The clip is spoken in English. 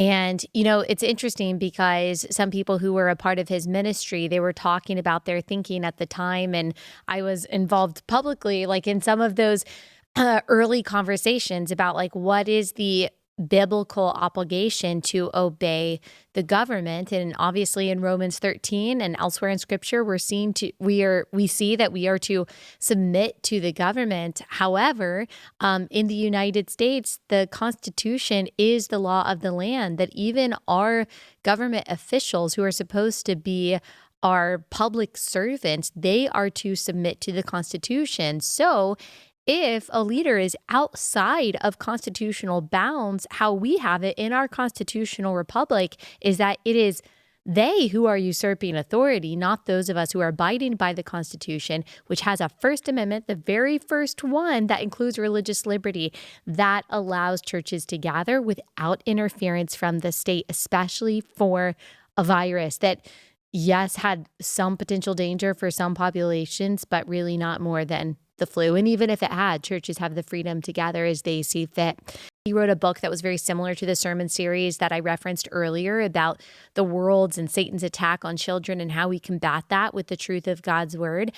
And, it's interesting because some people who were a part of his ministry, they were talking about their thinking at the time. And I was involved publicly, like in some of those early conversations about like what is the biblical obligation to obey the government. And obviously in Romans 13 and elsewhere in scripture, we see that we are to submit to the government. However, in the United States, the Constitution is the law of the land, that even our government officials who are supposed to be our public servants, they are to submit to the Constitution. So if a leader is outside of constitutional bounds, how we have it in our constitutional republic is that it is they who are usurping authority, not those of us who are abiding by the Constitution, which has a First Amendment, the very first one that includes religious liberty, that allows churches to gather without interference from the state, especially for a virus that, yes, had some potential danger for some populations, but really not more than the flu. And even if it had, churches have the freedom to gather as they see fit. He wrote a book that was very similar to the sermon series that I referenced earlier about the world's and Satan's attack on children and how we combat that with the truth of God's word.